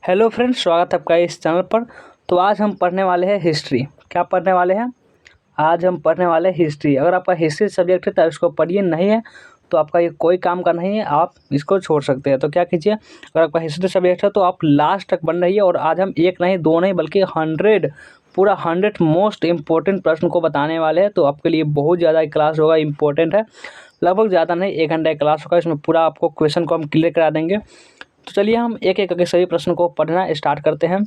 Hello friends, स्वागत है आपका इस चैनल पर। तो आज हम पढ़ने वाले हैं हिस्ट्री। क्या पढ़ने वाले हैं? आज हम पढ़ने वाले हैं हिस्ट्री। अगर आपका हिस्ट्री सब्जेक्ट है तो इसको पढ़िए, नहीं है तो आपका ये कोई काम का नहीं है, आप इसको छोड़ सकते हैं। तो क्या कीजिए, अगर आपका हिस्ट्री सब्जेक्ट है तो आप लास्ट तक बन रही है। और आज हम एक नहीं, दो नहीं, बल्कि 100 पूरा 100 मोस्ट इम्पोर्टेंट प्रश्न को बताने वाले हैं। तो आपके लिए बहुत ज़्यादा क्लास होगा, इम्पोर्टेंट है। लगभग ज़्यादा नहीं, 1 घंटा क्लास होगा। इसमें पूरा आपको क्वेश्चन को हम क्लियर करा देंगे। तो चलिए हम एक एक करके सभी प्रश्न को पढ़ना स्टार्ट करते हैं।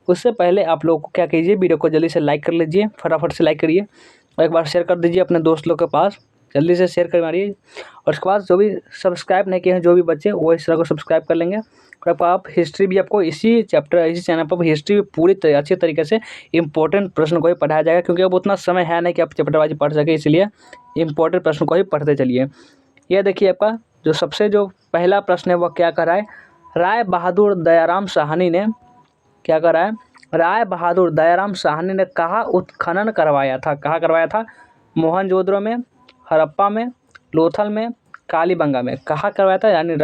उससे पहले आप लोग को क्या कीजिए, वीडियो को जल्दी से लाइक कर लीजिए, फटाफट से लाइक करिए और एक बार शेयर कर दीजिए अपने दोस्त लोग के पास। जल्दी से शेयर कर मारिए। और उसके बाद जो भी सब्सक्राइब नहीं किए हैं, जो भी बच्चे, वो इस तरह को सब्सक्राइब कर लेंगे। और आप हिस्ट्री भी, आपको इसी चैप्टर, इसी चैनल पर हिस्ट्री पूरी अच्छी तरीके से इंपॉर्टेंट प्रश्न को ही पढ़ाया जाएगा। क्योंकि अब उतना समय है नहीं कि आप चैप्टर वाइज पढ़ सके, इसलिए इंपॉर्टेंट प्रश्न को ही पढ़ते चलिए। यह देखिए, आपका जो पहला प्रश्न है वो क्या कर रहा है। राय बहादुर दयाराम साहनी ने क्या करा है? राय बहादुर दयाराम साहनी ने कहाँ उत्खनन करवाया था? कहाँ करवाया था? मोहनजोदड़ो में, हड़प्पा में, लोथल में, कालीबंगा में। कहाँ करवाया था? यानी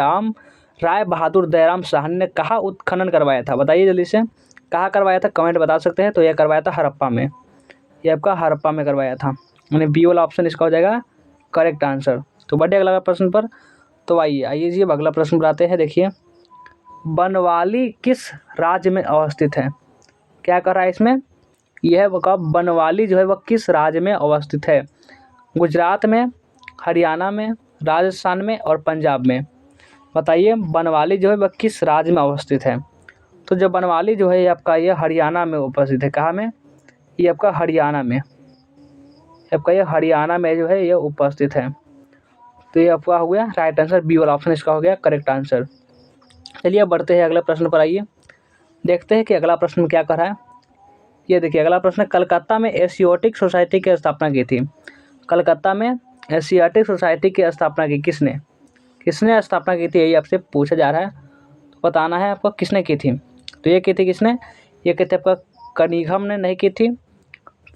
राय बहादुर दयाराम साहनी ने कहाँ उत्खनन करवाया था? बताइए जल्दी से, कहाँ करवाया था? कमेंट बता सकते हैं। तो यह करवाया था हड़प्पा में। यह आपका हड़प्पा में करवाया था, यानी बी वाला ऑप्शन इसका हो जाएगा करेक्ट आंसर। तो बढ़िए अगला प्रश्न पर। तो आइए जी, अगला प्रश्न बनाते हैं। देखिए, बनवाली किस राज्य में अवस्थित है? क्या कर रहा है इसमें? यह वह बनवाली जो है वह किस राज्य में अवस्थित है? गुजरात में, हरियाणा में, राजस्थान में और पंजाब में। बताइए, बनवाली जो है वह किस राज्य में अवस्थित है? तो जो बनवाली जो है ये आपका ये हरियाणा में उपस्थित है। कहाँ में? ये आपका हरियाणा में, आपका ये हरियाणा में जो है ये उपस्थित है। तो ये आपका हो गया राइट आंसर, बी वाला ऑप्शन इसका हो गया करेक्ट आंसर। चलिए अब बढ़ते हैं अगले प्रश्न पर। आइए देखते हैं कि अगला प्रश्न क्या कर रहा है। ये देखिए, अगला प्रश्न, कलकत्ता में एशियाटिक सोसाइटी की स्थापना की थी। कलकत्ता में एशियाटिक सोसाइटी की स्थापना की किसने? किसने स्थापना की थी, यही आपसे पूछा जा रहा है। तो बताना है आपको किसने की थी। तो ये की थी किसने? ये की थी आपका कनिंघम ने नहीं की थी,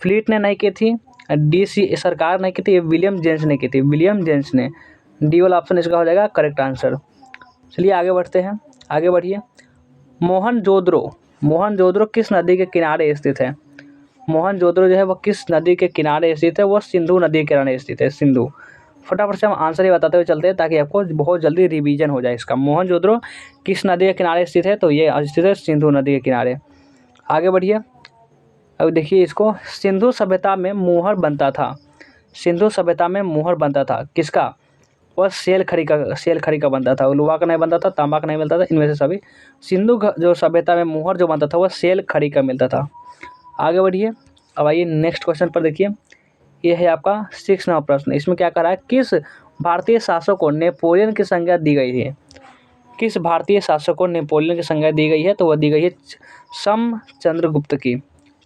फ्लीट ने नहीं की थी, DC सरकार ने की थी, विलियम जेम्स ने की थी। विलियम जेम्स ने। डी वाला ऑप्शन इसका हो जाएगा करेक्ट आंसर। चलिए आगे बढ़ते हैं, आगे बढ़िए। मोहनजोदड़ो किस नदी के किनारे स्थित है? मोहनजोदड़ो जो है वह किस नदी के किनारे स्थित है? वो सिंधु नदी के किनारे स्थित है, सिंधु। फटाफट से हम आंसर ही बताते हुए चलते हैं ताकि आपको बहुत जल्दी रिवीजन हो जाए इसका। मोहनजोदड़ो किस नदी के किनारे स्थित है? तो ये स्थित है सिंधु नदी के किनारे। आगे बढ़िए। अब देखिए इसको, सिंधु सभ्यता में मोहर बनता था। सिंधु सभ्यता में मोहर बनता था किसका? वह सेल खड़ी का बनता था। लोहा का नहीं बनता था, तांबा का नहीं मिलता था, इनमें से सभी। जो सभ्यता में मोहर जो बनता था वह सेल खड़ी का मिलता था। आगे बढ़िए। अब आइए नेक्स्ट क्वेश्चन पर। देखिए, ये है आपका 6 नंबर प्रश्न। इसमें क्या करा है? किस भारतीय शासक को नेपोलियन की संज्ञा दी गई है? किस भारतीय शासक को नेपोलियन की संज्ञा दी गई है? तो वह दी गई है चंद्रगुप्त की।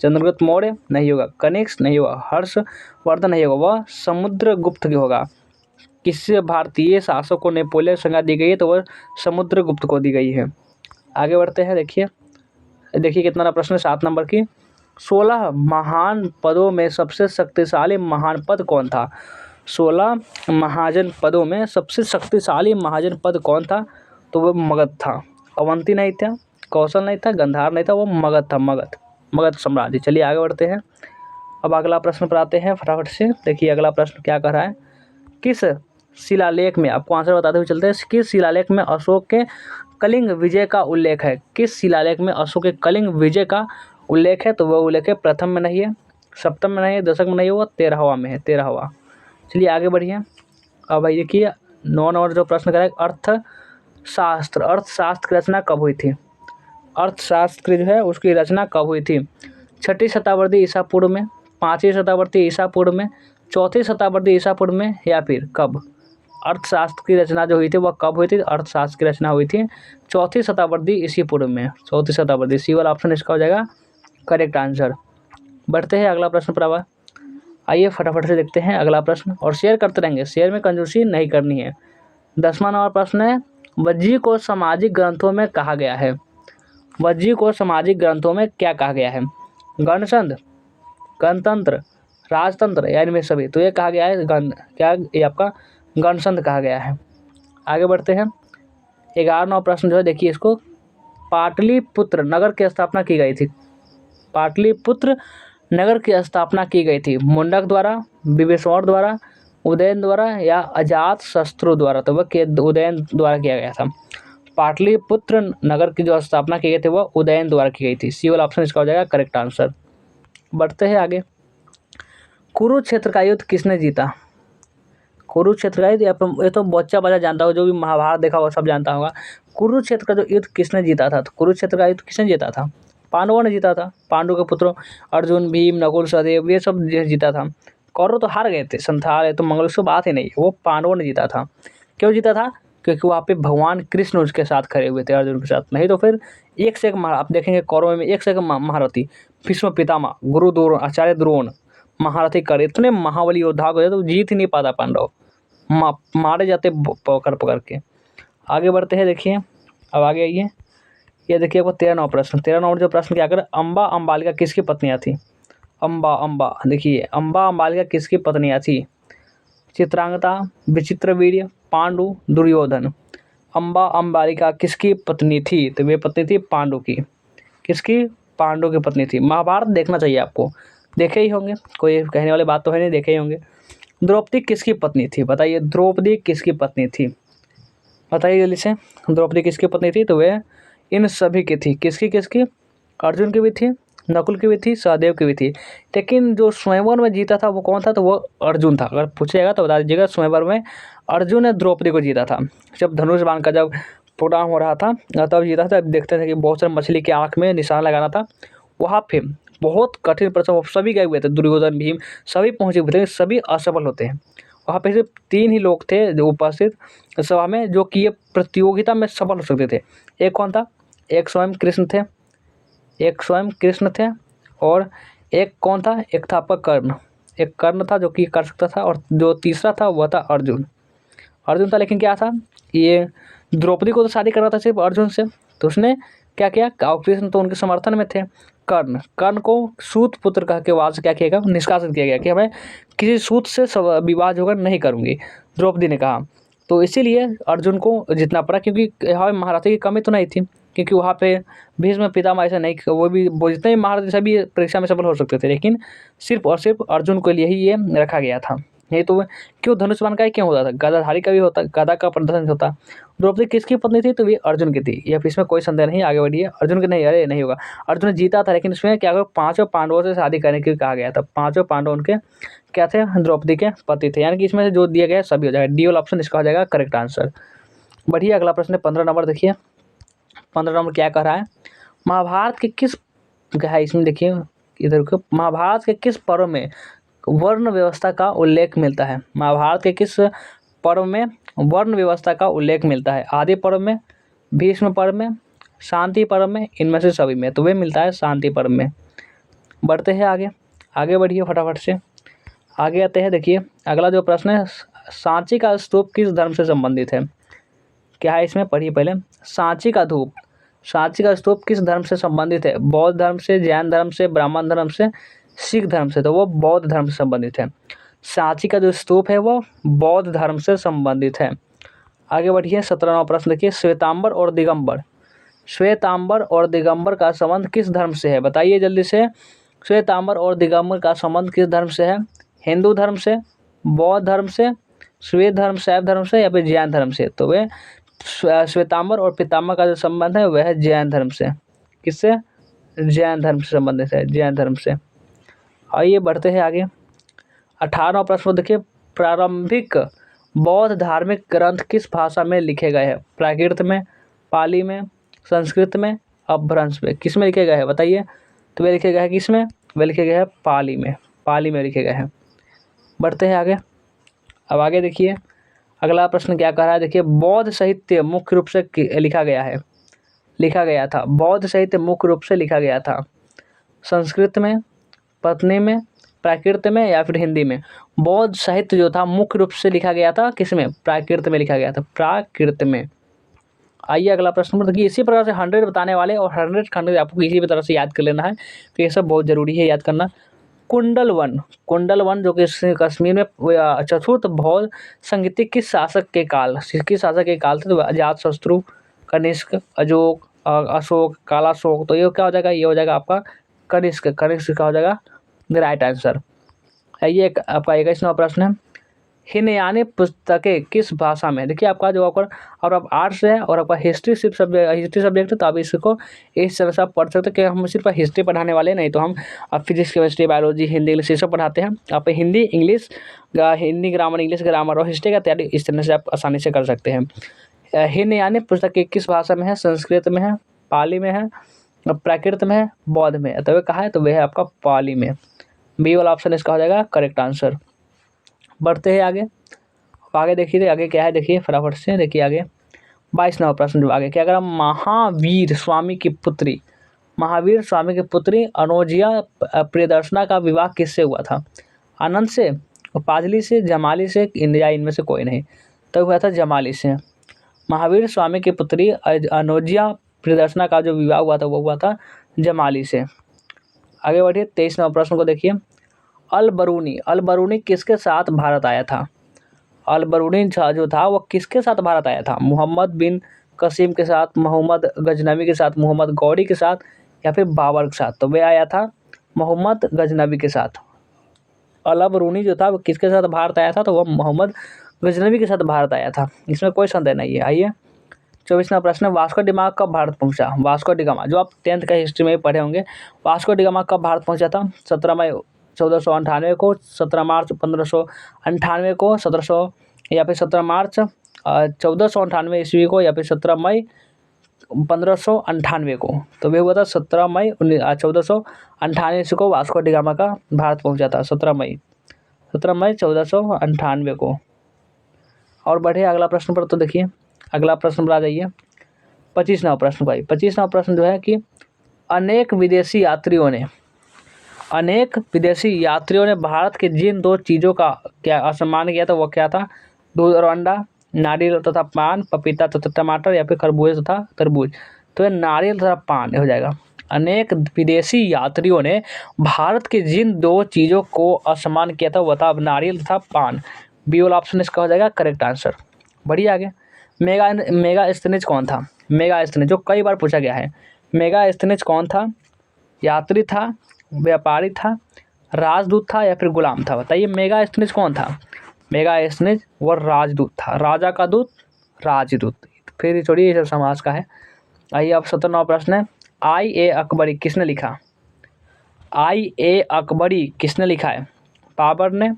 चंद्रगुप्त मौर्य नहीं होगा, कनिष्क नहीं होगा, हर्षवर्धन नहीं होगा, वह समुद्रगुप्त की होगा। किस भारतीय शासक को नेपोलियन की संज्ञा दी गई है? तो वह समुद्रगुप्त को दी गई है। आगे बढ़ते हैं। देखिए कितना प्रश्न, 7 नंबर की। 16 महान पदों में सबसे शक्तिशाली महान पद कौन था? 16 महाजन पदों में सबसे शक्तिशाली महाजन पद कौन था? तो वह मगध था। अवंती नहीं था, कौशल नहीं था, गंधार नहीं था, वो मगध था। मगध साम्राज्य। चलिए आगे बढ़ते हैं। अब अगला प्रश्न पर आते हैं फटाफट से। देखिए अगला प्रश्न क्या कर रहा है। किस शिलालेख में, आपको आंसर बताते हुए चलते हैं, किस शिलालेख में अशोक के कलिंग विजय का उल्लेख है? किस शिलालेख में अशोक के कलिंग विजय का उल्लेख है? तो वह उल्लेख है प्रथम में नहीं है, सप्तम में नहीं है, दशक में नहीं है, वो 13वां में है, 13वां। चलिए आगे बढ़िए। अब भाई देखिए 9 नंबर जो प्रश्न करा है, अर्थशास्त्र की रचना कब हुई थी? अर्थशास्त्र जो है उसकी रचना कब हुई थी? 6वीं शताब्दी ईसा पूर्व में, 5वीं शताब्दी ईसा पूर्व में, 4वीं शताब्दी ईसा पूर्व में, या फिर कब? अर्थशास्त्र की रचना जो हुई थी वह कब हुई थी? अर्थशास्त्र की रचना हुई थी 4वीं शताब्दी ईसा पूर्व में, 4वीं शताब्दी। सी वाला ऑप्शन इसका हो जाएगा करेक्ट आंसर। बढ़ते हैं अगला प्रश्न पर। आइए फटाफट से देखते हैं अगला प्रश्न, और शेयर करते रहेंगे, शेयर में कंजूसी नहीं करनी है। 10वां नंबर प्रश्न है, वज्जी को सामाजिक ग्रंथों में कहा गया है। वज्जी को सामाजिक ग्रंथों में क्या कहा गया है? गणसंध, गणतंत्र, राजतंत्र या इनमें सभी। तो ये कहा गया है क्या? ये आपका गणसंध कहा गया है। आगे बढ़ते हैं। 11वां प्रश्न जो है देखिए इसको, पाटलिपुत्र नगर की स्थापना की गई थी? पाटलिपुत्र नगर की स्थापना की गई थी मुंडक द्वारा, बिम्बिसार द्वारा, उदयन द्वारा या अजातशत्रु द्वारा? तो वह उदयन द्वारा किया गया था। पाटलिपुत्र नगर की जो स्थापना की गई थी वह उदयन द्वारा की गई थी। सी वाला ऑप्शन इसका हो जाएगा करेक्ट आंसर। बढ़ते हैं आगे। कुरुक्षेत्र का युद्ध किसने जीता? कुरुक्षेत्र का युद्ध ये तो बच्चा जानता होगा, जो भी महाभारत देखा होगा सब जानता होगा। कुरुक्षेत्र का जो युद्ध किसने जीता था? तो कुरुक्षेत्र का युद्ध किसने जीता था? पांडवों ने जीता था। पांडु के पुत्रों अर्जुन, भीम, नकुल, सहदेव ये सब जीता था। कौरव तो हार गए थे, संथाल तो मंगल की बात ही नहीं, वो पांडवों ने जीता था। क्यों जीता था? क्योंकि वहाँ पे भगवान कृष्ण उसके साथ खड़े हुए थे, अर्जुन के साथ। नहीं तो फिर एक से एक आप देखेंगे कौरव में एक से एक महारथी, भीष्म पितामह, गुरु द्रोण, आचार्य द्रोण, महारथी कर इतने महाबली योद्धा को तो जीत ही नहीं पाता पांडव, मारे जाते पकड़ पकड़ के। आगे बढ़ते हैं, देखिए अब आगे आइए। ये देखिए आपको 13 नंबर प्रश्न, 13 नंबर जो प्रश्न क्या करे, अम्बा अम्बालिका किसकी पत्नियां थी? अम्बा देखिए, अम्बा अम्बालिका किसकी पत्नियां थी? चित्रांगदा, विचित्रवीर्य, पांडु, दुर्योधन। अम्बा अम्बालिका किसकी पत्नी थी? तो वे पत्नी थी पांडु की। किसकी? पांडु की पत्नी थी। महाभारत देखना चाहिए आपको, देखे ही होंगे, कोई कहने वाली बात तो है नहीं, देखे ही होंगे। द्रौपदी किसकी पत्नी थी? बताइए, द्रौपदी किसकी पत्नी थी? बताइए जल्दी से, द्रौपदी किसकी पत्नी थी? तो वह इन सभी की थी। किसकी किसकी? अर्जुन की भी थी, नकुल की भी थी, सहदेव की भी थी। लेकिन जो स्वयंवर में जीता था वो कौन था? तो वो अर्जुन था। अगर पूछेगा तो बता दीजिएगा, स्वयंवर में अर्जुन ने द्रौपदी को जीता था। जब धनुष बाण का जब प्रोग्राम हो रहा था तब जीता था। देखते थे कि बहुत सारे मछली की आँख में निशान लगाना था, वहाँ पे बहुत कठिन परिश्रम, सभी गए हुए थे, दुर्योधन, भीम सभी पहुँचे हुए थे, सभी असफल होते हैं। वहाँ पे सिर्फ 3 ही लोग थे जो उपस्थित सभा में जो कि ये प्रतियोगिता में सफल हो सकते थे। एक कौन था? एक स्वयं कृष्ण थे, एक स्वयं कृष्ण थे, और एक कौन था? एक था आपका कर्ण। एक कर्ण था जो कि कर सकता था, और जो तीसरा था वह था अर्जुन। अर्जुन था, लेकिन क्या था, ये द्रौपदी को तो शादी करना था सिर्फ अर्जुन से, तो उसने क्या किया, कृष्ण तो उनके समर्थन में थे। कर्ण को सूत पुत्र कह के वहाँ से क्या किया गया, निष्कासित किया गया कि मैं किसी सूत से विवाह होकर नहीं करूँगी, द्रौपदी ने कहा। तो इसीलिए अर्जुन को जीतना पड़ा, क्योंकि यहाँ महारथी की कमी तो नहीं थी, क्योंकि वहाँ पे भीष्म पितामह ऐसा नहीं, वो जितने भी महारथी सभी परीक्षा में सफल हो सकते थे, लेकिन सिर्फ और सिर्फ अर्जुन के लिए ही ये रखा गया था। नहीं तो क्यों धनुष बाण का क्यों होता था, गदाधारी का भी होता, गदा का प्रदर्शन होता। द्रौपदी किसकी पत्नी थी? तो ये अर्जुन की थी, या इसमें कोई संदेह नहीं। आगे बढ़िए, अर्जुन की नहीं, अरे नहीं होगा, अर्जुन जीता था, लेकिन इसमें क्या 5 पांडवों से शादी करने के लिए कहा गया था। 5 पांडव उनके क्या थे? द्रौपदी के पति थे। यानी कि इसमें से जो दिया गया सभी हो जाएगा, डी वाला ऑप्शन इसका हो जाएगा करेक्ट आंसर। बढ़िए, अगला प्रश्न 15 नंबर देखिए। 15 नंबर क्या कह रहा है, महाभारत के किस, क्या है इसमें देखिए इधर को, महाभारत के किस पर्व में वर्ण व्यवस्था का उल्लेख मिलता है? महाभारत के किस पर्व में वर्ण व्यवस्था का उल्लेख मिलता है? आदि पर्व में, भीष्म पर्व में, शांति पर्व में, इनमें से सभी में? तो वे मिलता है शांति पर्व में। बढ़ते हैं आगे, आगे बढ़िए फटाफट से, आगे आते हैं। देखिए अगला जो प्रश्न है, सांची का स्तूप किस धर्म से संबंधित है? क्या है इसमें, पढ़िए पहले। सांची का धूप, सांची का स्तूप किस धर्म से संबंधित है? बौद्ध धर्म से, जैन धर्म से, ब्राह्मण धर्म से, सिख धर्म से? तो वो बौद्ध धर्म से संबंधित है। सांची का जो स्तूप है वो बौद्ध धर्म से संबंधित है। आगे बढ़िए, 17वां प्रश्न देखिए, श्वेतांबर और दिगंबर, श्वेतांबर और दिगंबर का संबंध किस धर्म से है? बताइए जल्दी से, श्वेतांबर और दिगंबर का संबंध किस धर्म से है? हिंदू धर्म से, बौद्ध धर्म से, श्वेत धर्म, शैव धर्म से, या फिर जैन धर्म से? तो वे श्वेतांबर और पितामह का जो संबंध है वह है जैन धर्म से। किससे? जैन धर्म से संबंधित है, जैन धर्म से। आइए बढ़ते हैं आगे, 18वां प्रश्न देखिए, प्रारंभिक बौद्ध धार्मिक ग्रंथ किस भाषा में लिखे गए हैं? प्राकृत में, पाली में, संस्कृत में, अपभ्रंश में? किस में लिखे गए हैं बताइए? तो वे लिखे गए हैं किस में? वे लिखे गए हैं पाली में, पाली में लिखे गए हैं। बढ़ते हैं आगे, अब आगे देखिए अगला प्रश्न क्या कह रहा है, देखिए बौद्ध साहित्य मुख्य रूप से लिखा गया था, बौद्ध साहित्य मुख्य रूप से लिखा गया था संस्कृत में, पत्नी में, प्राकृत में, या फिर हिंदी में? बौद्ध साहित्य जो था मुख्य रूप से लिखा गया था किस में? प्राकृत में लिखा गया था, प्राकृत में। आइए अगला प्रश्न, देखिए इसी प्रकार से 100 बताने वाले और 100 खंड आपको किसी भी तरह से याद कर लेना है, तो ये सब बहुत जरूरी है याद करना। कुंडल वन जो कि कश्मीर में चतुर्थ बौद्ध संगीति किस शासक के काल से? तो अजातशत्रु, कनिष्क, अशोक, अशोक, काला अशोक, तो ये क्या हो जाएगा, ये हो जाएगा आपका कनिष्क। कनिष्क क्या हो जाएगा द राइट आंसर। ये एक आपका 21वां प्रश्न है। हिनयानी पुस्तकें किस भाषा में। देखिए आपका जो आपका और आप आर्ट्स है और आपका हिस्ट्री सिर्फ सब्जेक्ट है, तो आप इसको इस तरह से आप पढ़ सकते हैं कि हम सिर्फ हिस्ट्री पढ़ाने वाले नहीं, तो हम physics, chemistry, biology, Hindi, English ये सब पढ़ाते हैं। आप Hindi English Hindi grammar, English grammar और हिस्ट्री का तैयारी इस तरह से आप आसानी से कर सकते हैं। हिनयानी पुस्तकें किस भाषा में है। संस्कृत में है, पाली में है, प्राकृत में है, बौद्ध में है। तो वे कहाँ है, तो वह है आपका पाली में। बी वाला ऑप्शन इसका हो जाएगा करेक्ट आंसर। बढ़ते हैं आगे। आगे देखिए आगे क्या है, देखिए फटाफट से देखिए आगे 22वां प्रश्न जो आगे क्या करा। महावीर स्वामी की पुत्री, महावीर स्वामी की पुत्री अनोजिया प्रियदर्शना का विवाह किससे हुआ था। आनंद से, पाजली से, जमाली से, या इनमें से कोई नहीं। तो हुआ था जमाली से। महावीर स्वामी की पुत्री अनोजिया प्रियदर्शना का जो विवाह हुआ था वो हुआ था जमाली से। आगे बढ़िए 23वां प्रश्न को देखिए। अल बरूनी किसके साथ भारत आया था। अल बरूनी जो था वो किसके साथ भारत आया था। मोहम्मद बिन कसीम के साथ, मोहम्मद गजनवी के साथ, मोहम्मद गौरी के साथ, या फिर बाबर के साथ। तो वे आया था मोहम्मद गजनवी के साथ। अल बरूनी जो था वो किसके साथ भारत आया था, तो वह मोहम्मद गजनवी के साथ भारत आया था, इसमें कोई संदेह नहीं है। आइए 24वां प्रश्न। वास्को डिगामा कब भारत पहुंचा। वास्को डिगामा जो आप 10th का हिस्ट्री में पढ़े होंगे, वास्को डिगामा कब भारत पहुंचा था। 17 मई 1498 को, 17 मार्च 1598 को, 1700 या फिर 17 मार्च 1498 ईस्वी को, या फिर 17 मई 1598 को। तो वे हुआ था 17 मई 1498 ईस्वी को वास्को डिगामा का भारत पहुंचा था। 17 मई 1498 को। और बढ़े अगला प्रश्न पर। तो देखिए अगला प्रश्न पर आ जाइए 25वां प्रश्न भाई। 25वां प्रश्न जो है कि अनेक विदेशी यात्रियों ने भारत के जिन 2 चीज़ों का क्या असम्मान किया था वो क्या था। दूध और अंडा, नारियल तथा पान, पपीता तथा टमाटर, या फिर खरबूज तथा तरबूज। तो ये नारियल तथा पान हो जाएगा। अनेक विदेशी यात्रियों ने भारत के जिन 2 चीज़ों को असम्मान किया था वो था नारियल तथा पान। बी वाला ऑप्शन इसका हो जाएगा करेक्ट आंसर। बढ़िए आगे। मेगास्थनीज कौन था। मेगास्थनीज जो कई बार पूछा गया है। मेगास्थनीज कौन था। यात्री था, व्यापारी था, राजदूत था, या फिर गुलाम था। बताइए मेगास्थनीज कौन था। मेगास्थनीज वो राजदूत था, राजा का दूत, राजदूत। फिर छोड़िए ये सब समाज का है। आइए अब 17वां प्रश्न है। I.A. अकबरी किसने लिखा। I.A. अकबरी किसने लिखा है। बाबर ने,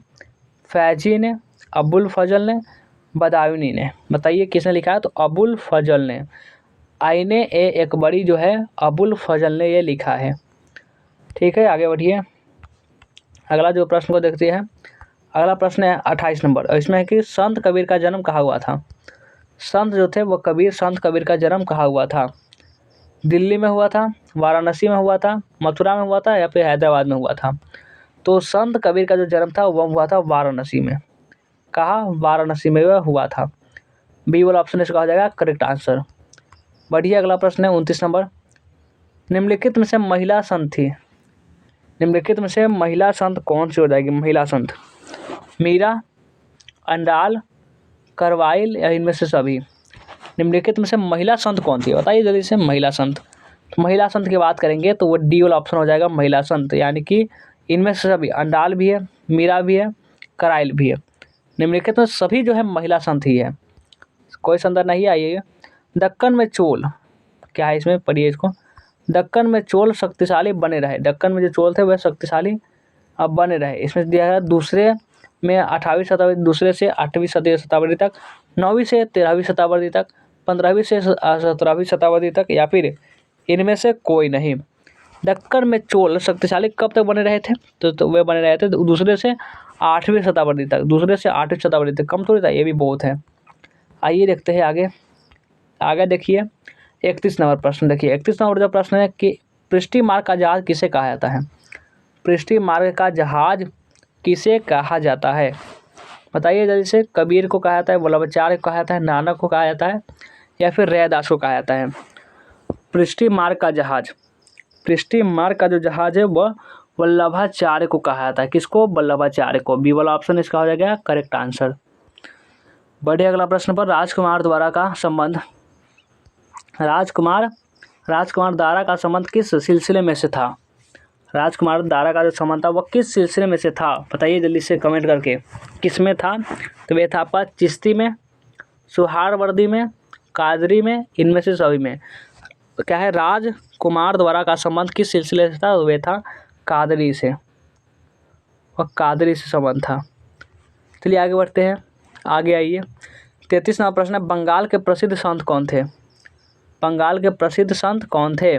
फैजी ने, अबुल फजल ने, बदायूनी ने। बताइए किसने लिखा है, तो अबुल फजल ने। I.A. अकबरी जो है अबुल फजल ने ये लिखा है। ठीक है आगे बढ़िए। अगला जो प्रश्न को देखते हैं। अगला प्रश्न है 28 नंबर। इसमें है कि संत कबीर का जन्म कहाँ हुआ था। संत जो थे वो संत कबीर का जन्म कहाँ हुआ था। दिल्ली में हुआ था, वाराणसी में हुआ था, मथुरा में हुआ था, या फिर हैदराबाद में हुआ था। तो संत कबीर का जो जन्म था वह हुआ था वाराणसी में। कहाँ, वाराणसी में वह हुआ था। बी वाला ऑप्शन इसका हो जाएगा करेक्ट आंसर। बढ़िए अगला प्रश्न है 29 नंबर। निम्नलिखित में से महिला संत थी। निम्नलिखित में से महिला संत कौन सी हो जाएगी। महिला संत मीरा, अंडाल, करवाइल, या इनमें से सभी। निम्नलिखित में से महिला संत कौन थी बताइए जल्दी से। महिला संत की बात करेंगे तो वो डी वाला ऑप्शन हो जाएगा महिला संत, यानी कि इनमें से सभी। अंडाल भी है, मीरा भी है, कराइल भी है। निम्नलिखित में सभी जो है महिला संत ही है, कोई संदेह नहीं। आइए दक्कन में चोल क्या है, इसमें पढ़िए इसको। दक्कन में चोल शक्तिशाली बने रहे। दक्कन में जो चोल थे वह शक्तिशाली अब बने रहे। इसमें दिया है दूसरे में 8वीं शताब्दी, दूसरे से 8वीं शताब्दी तक, 9वीं से 13वीं शताब्दी तक, 15वीं से 17वीं शताब्दी तक, या फिर इनमें से कोई नहीं। दक्कन में चोल शक्तिशाली कब तक बने रहे थे, तो वे बने रहे थे दूसरे से 8वीं शताब्दी तक। दूसरे से 8वीं शताब्दी तक कम थोड़ी था, ये भी बहुत है। आइए देखते हैं आगे देखिए 31 नंबर प्रश्न। देखिए 31 नंबर जो प्रश्न है कि पृष्ठी मार्ग का जहाज किसे कहा जाता है। पृष्ठी मार्ग का जहाज किसे कहा जाता है बताइए जल्दी से। कबीर को कहा जाता है, वल्लभाचार्य को कहा जाता है, नानक को कहा जाता है, या फिर रैदास को कहा जाता है। पृष्ठी मार्ग का जो जहाज है वह वल्लभाचार्य को कहा जाता है। किसको, वल्लभाचार्य को। बी वाला ऑप्शन इसका हो जाएगा करेक्ट आंसर। बढ़िए अगला प्रश्न पर। राजकुमार द्वारा का संबंध। राजकुमार राजकुमार दारा का संबंध किस सिलसिले में से था? राजकुमार दारा का जो संबंध था वह किस सिलसिले में से था? बताइए जल्दी से कमेंट करके, किस में था? तो वह था आपका चिश्ती में, सुहारवर्दी में, कादरी में, इनमें से सभी में। तो क्या है, राजकुमार द्वारा का संबंध किस सिलसिले से था? वह था कादरी से, वह कादरी से संबंध था। चलिए आगे बढ़ते हैं, आगे आइए। 33वां प्रश्न है, बंगाल के प्रसिद्ध संत कौन थे? बंगाल के प्रसिद्ध संत कौन थे?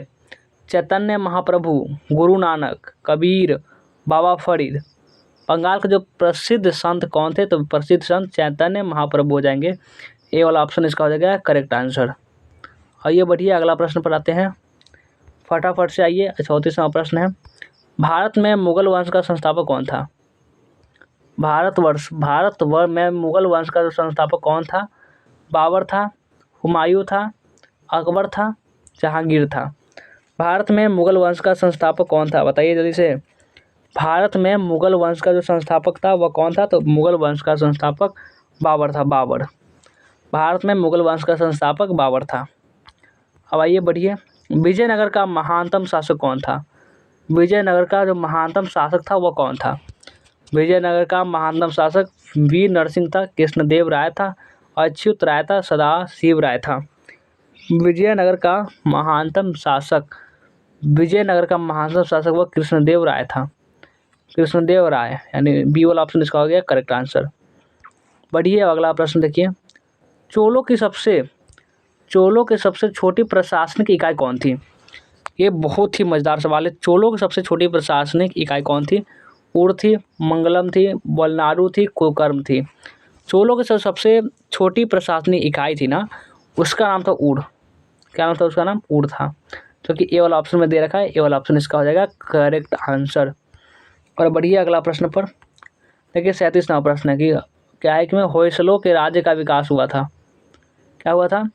चैतन्य महाप्रभु, गुरु नानक, कबीर, बाबा फरीद। बंगाल के जो प्रसिद्ध संत कौन थे? तो प्रसिद्ध संत चैतन्य महाप्रभु हो जाएंगे। ए वाला ऑप्शन इसका हो जाएगा करेक्ट आंसर। आइए बढ़िए अगला प्रश्न पर आते हैं, फटाफट से आइए। 34वां प्रश्न है, भारत में मुगल वंश का संस्थापक कौन था? भारत में मुगल वंश का जो संस्थापक कौन था? बाबर था, हुमायूं था, अकबर था, जहांगीर था। भारत में मुगल वंश का संस्थापक कौन था? बताइए जल्दी से। भारत में मुगल वंश का जो संस्थापक था वह कौन था? तो मुगल वंश का संस्थापक बाबर था, बाबर। भारत में मुगल वंश का संस्थापक बाबर था। अब आइए बढ़िए, विजयनगर का महानतम शासक कौन था? विजयनगर का जो महानतम शासक था वह कौन था? विजयनगर का महानतम शासक वीर नरसिंह था, कृष्णदेव राय था, अच्युत राय था, सदाशिव राय था। विजयनगर का महानतम शासक वह कृष्णदेव राय था, कृष्णदेव राय, यानी बी वाला ऑप्शन इसका हो गया करेक्ट आंसर। बढ़िए अगला प्रश्न देखिए, चोलों की सबसे छोटी प्रशासनिक इकाई कौन थी? ये बहुत ही मज़ेदार सवाल है। चोलों की सबसे छोटी प्रशासनिक इकाई कौन थी? उड़ थी, मंगलम थी, वलनाडु थी, कुकर्म थी। चोलों की सबसे छोटी प्रशासनिक इकाई थी ना, उसका नाम था उड़। क्या नाम था उसका? नाम उड़ था, क्योंकि ए वाला ऑप्शन में दे रखा है। ए वाला ऑप्शन इसका हो जाएगा करेक्ट आंसर। और बढ़िए अगला प्रश्न पर देखिए, 37वां प्रश्न है कि क्या है कि में होयसलों के राज्य का विकास हुआ था। क्या हुआ था?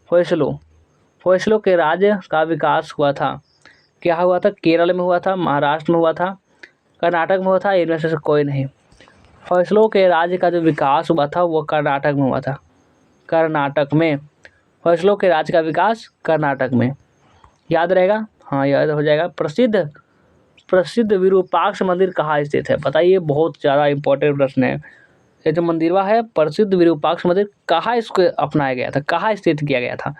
होयसलों के राज्य का विकास हुआ था। क्या हुआ था? केरल में हुआ था, महाराष्ट्र में हुआ था, कर्नाटक में हुआ था, इनमें से कोई नहीं। होयसलों के राज्य का जो विकास हुआ था वो कर्नाटक में हुआ था, कर्नाटक में। होयसलों के राज्य का विकास कर्नाटक में, याद रहेगा? हाँ याद हो जाएगा। प्रसिद्ध विरूपाक्ष मंदिर कहाँ स्थित है? बताइए, बहुत ज़्यादा इंपॉर्टेंट प्रश्न है। ये जो मंदिरवा है प्रसिद्ध विरूपाक्ष मंदिर, कहाँ इसको अपनाया गया था, कहाँ स्थित किया गया था?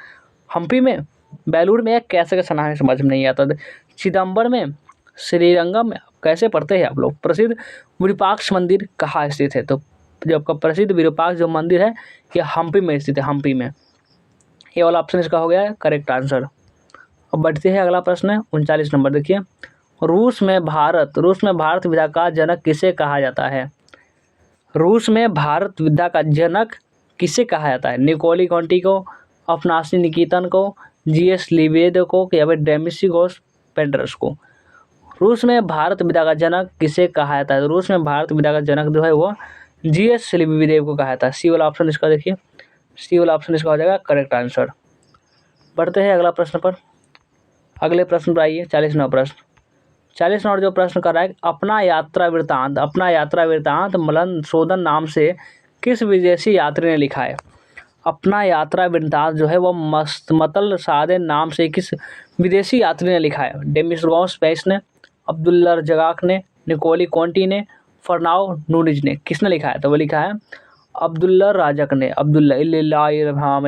हम्पी में, बेलूर में, कैसे कैसा नाम है समझ में नहीं आता। चिदम्बरम में, श्रीरंगम में, कैसे पढ़ते हैं आप लोग? प्रसिद्ध विरूपाक्ष मंदिर कहाँ स्थित है? तो जो आपका प्रसिद्ध विरूपाक्ष जो मंदिर है ये हम्पी में स्थित है, हम्पी में। ये वाला ऑप्शन इसका हो गया है करेक्ट आंसर। अब बढ़ते हैं अगला प्रश्न है 39 नंबर। देखिए, रूस में भारत विद्या का जनक किसे कहा जाता है? रूस में भारत विद्या का जनक किसे कहा जाता है? निकोली कॉन्टी को, अफनासी निकेतन को, जीएस लिवेद को, या फिर डेमिसिगोस पेंड्रस को? रूस में भारत विद्या का जनक किसे कहा जाता है? रूस में भारत विद्या का जनक जो है वो जीएस लिवेद को कहा जाता है। सी वाला ऑप्शन इसका देखिए, सी वाला ऑप्शन इसका हो जाएगा करेक्ट आंसर। बढ़ते हैं अगला प्रश्न पर, अगले प्रश्न पर आइए। 40वां प्रश्न, 40 नंबर जो प्रश्न कर रहा है, अपना यात्रा वृत्तांत मलन शोधन नाम से किस विदेशी यात्री ने लिखा है? अपना यात्रा वृत्तांत जो है वो मतल सादे नाम से किस विदेशी यात्री ने लिखा है? डेमिसगोस पेस ने, अब्दुल्ला रज़ाक ने, निकोली कॉन्टी ने, फर्नाओ नूनिज ने। किसने लिखा है? तो वो लिखा है अब्दुल्ला रज़ाक ने,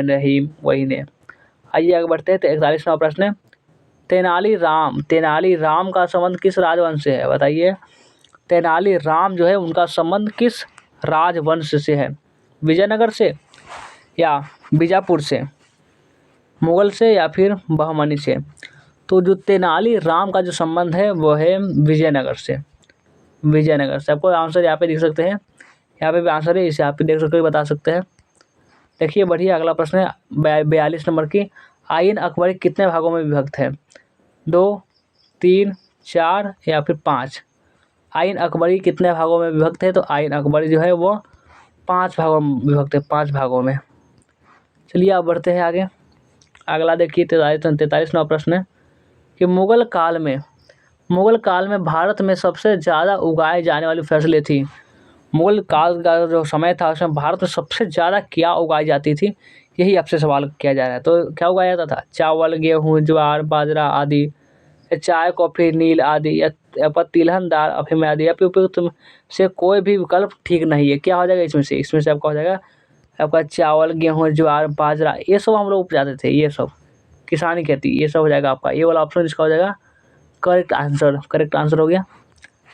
रहीम वही ने। आइए आगे बढ़ते हैं। तो 41वां प्रश्न है, तेनाली राम का संबंध किस राजवंश से है? बताइए, तेनाली राम जो है उनका संबंध किस राजवंश से है? विजयनगर से, या बीजापुर से, मुगल से, या फिर बहमनी से? तो जो तेनाली राम का जो संबंध है वो है विजयनगर से, विजयनगर से। आपको आंसर यहाँ पे देख सकते हैं, यहाँ पे भी आंसर है, इसे आप देख सकते हो, बता सकते हैं। देखिए बढ़िए अगला प्रश्न है 42 नंबर की, आइन अकबरी कितने भागों में विभक्त है? 2, 3, 4 या फिर 5? आइन अकबरी कितने भागों में विभक्त है? तो आइन अकबरी जो है वो 5 भागों में विभक्त है, 5 भागों में। चलिए आप बढ़ते हैं आगे। अगला देखिए 43वां प्रश्न है कि मुगल काल में भारत में सबसे ज़्यादा उगाए जाने वाली फसलें थी। मुगल काल का जो समय था उसमें भारत में सबसे ज़्यादा क्या उगाई जाती थी? यही आपसे सवाल किया जा रहा है। तो क्या उगाया जाता था? चावल, गेहूँ, ज्वार, बाजरा आदि, चाय, कॉफ़ी, नील आदि, या पर तिलहन, दाल, अफीम आदि, या फिर उपयुक्त में से कोई भी विकल्प ठीक नहीं है। क्या हो जाएगा इसमें से? इसमें से आपका हो जाएगा आपका चावल, गेहूँ, ज्वार, बाजरा, ये सब हम लोग उपजाते थे, ये सब किसानी खेती, ये सब हो जाएगा आपका। ये वाला ऑप्शन इसका हो जाएगा करेक्ट आंसर। करेक्ट आंसर हो गया।